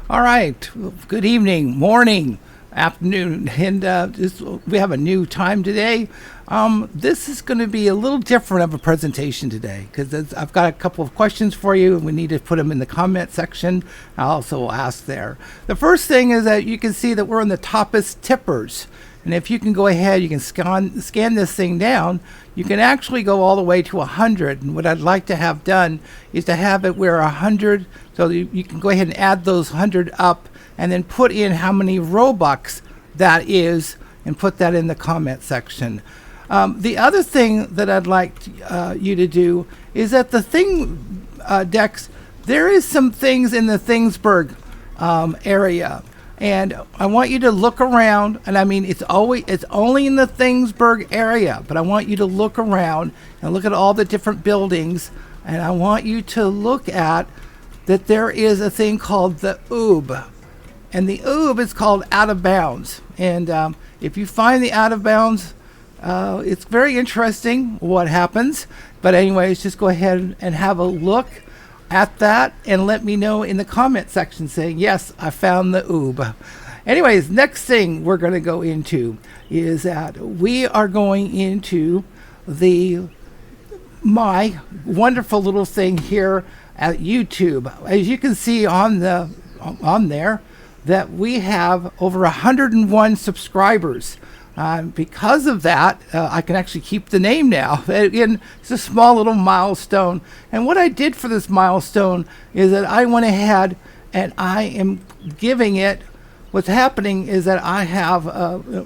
All right. Good evening, morning, afternoon, and we have a new time today. This is going to be a little different of a presentation today because I've got a couple of questions for you, and we need to put them in the comment section. I also will ask there. The first thing is that you can see that we're in the Toppest tippers. And if you can go ahead, you can scan this thing down. You can actually go all the way to 100. And what I'd like to have done is to have it where 100, so you can go ahead and add those 100 up and then put in how many Robux that is and put that in the comment section. The other thing that I'd like you to do is that the thing, Dex, there is some things in the Thingsburg area. And I want you to look around, and I mean, it's only in the Thingsburg area, but I want you to look around and look at all the different buildings, and I want you to look at that there is a thing called the OOB, and the OOB is called Out of Bounds. And if you find the Out of Bounds, it's very interesting what happens. But anyways, just go ahead and have a look at that and let me know in the comment section saying, yes, I found the OOB. Anyways, next thing we're going to go into is that we are going into my wonderful little thing here at YouTube. As you can see on there that we have over 101 subscribers. Because of that, I can actually keep the name now. Again, it's a small little milestone. And what I did for this milestone is that I went ahead and I am giving it, what's happening is that I have, a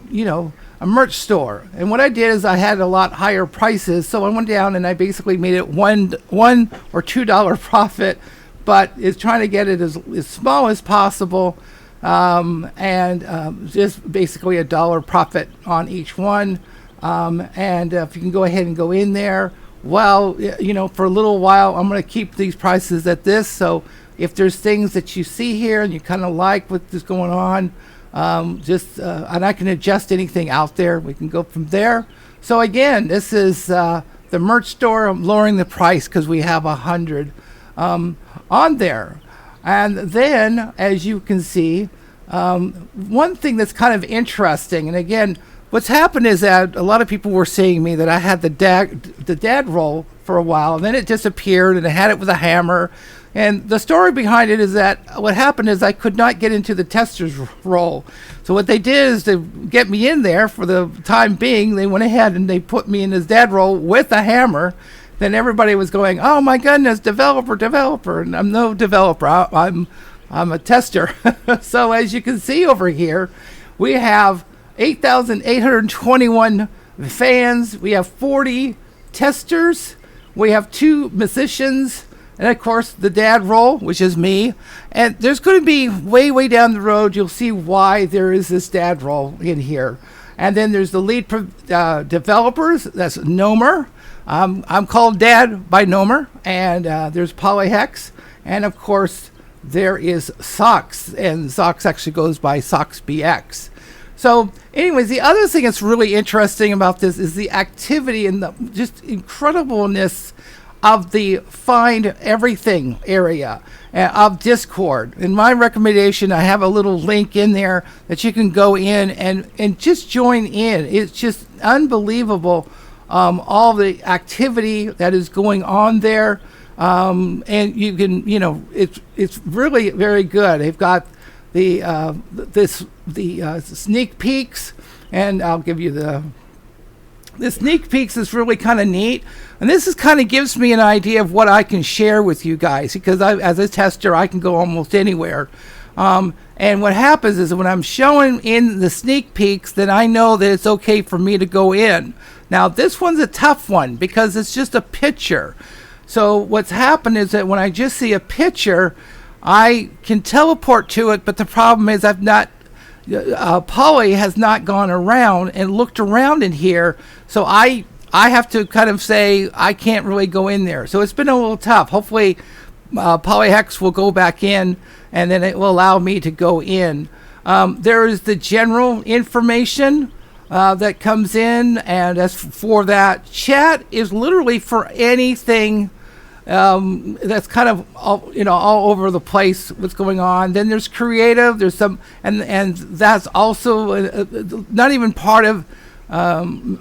merch store. And what I did is I had a lot higher prices. So I went down and I basically made it $1 or $2 profit, but it's trying to get it as small as possible. Just basically $1 profit on each one. If you can go ahead and go in there, well, for a little while, I'm going to keep these prices at this. So if there's things that you see here and you kind of like what is going on, and I can adjust anything out there. We can go from there. So again, this is the merch store. I'm lowering the price because we have 100 on there. And then, as you can see, one thing that's kind of interesting, and again, what's happened is that a lot of people were saying me that I had the dad roll for a while, and then it disappeared, and I had it with a hammer. And the story behind it is that what happened is I could not get into the tester's roll. So what they did is to get me in there for the time being, they went ahead and they put me in this dad roll with a hammer. Then everybody was going, oh my goodness, developer, and I'm no developer. I'm a tester. So as you can see over here, we have 8,821 fans. We have 40 testers. We have 2 musicians, and of course the dad roll, which is me. And there's going to be way down the road, you'll see why there is this dad roll in here. And then there's the lead developers. That's Nomer. I'm called Dad by Nomer, and there's Polyhex, and of course there is Sox, and Sox actually goes by SoxBX. So anyways, the other thing that's really interesting about this is the activity and the just incredibleness of the Find Everything area of Discord. In my recommendation, I have a little link in there that you can go in and just join in. It's just unbelievable. All the activity that is going on there, and you can, it's really very good. They've got the sneak peeks, and I'll give you the sneak peeks is really kind of neat, and this is kind of gives me an idea of what I can share with you guys, because as a tester I can go almost anywhere. And what happens is when I'm showing in the sneak peeks, then I know that it's okay for me to go in. Now, this one's a tough one because it's just a picture. So what's happened is that when I just see a picture, I can teleport to it, but the problem is Polly has not gone around and looked around in here. So I have to kind of say I can't really go in there. So it's been a little tough. Hopefully Polyhex will go back in, and then it will allow me to go in. There is the general information that comes in, and as for that, chat is literally for anything That's kind of all over the place what's going on. Then there's creative. There's some, and that's also not even part of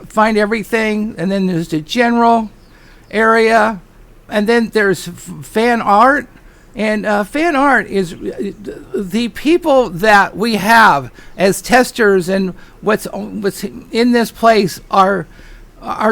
find everything. And then there's the general area, and then there's fan art. And fan art is the people that we have as testers, and what's in this place are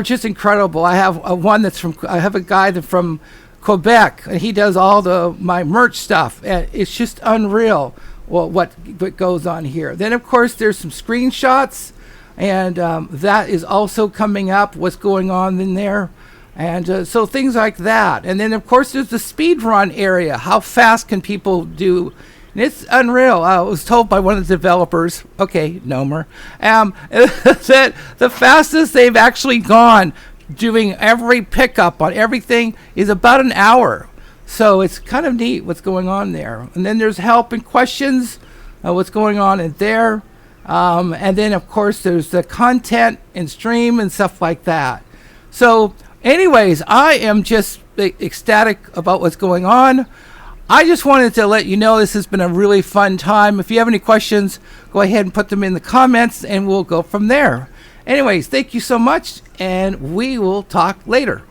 just incredible. I have I have a guy that's from Quebec, and he does all my merch stuff, and it's just unreal what goes on here. Then of course there's some screenshots, and that is also coming up. What's going on in there? And so things like that. And then, of course, there's the speed run area. How fast can people do? And it's unreal. I was told by one of the developers, okay, Nomer, that the fastest they've actually gone doing every pickup on everything is about an hour. So it's kind of neat what's going on there. And then there's help and questions, what's going on in there. And then, of course, there's the content and stream and stuff like that. So anyways, I am just ecstatic about what's going on. I just wanted to let you know this has been a really fun time. If you have any questions, go ahead and put them in the comments, and we'll go from there. Anyways, thank you so much, and we will talk later.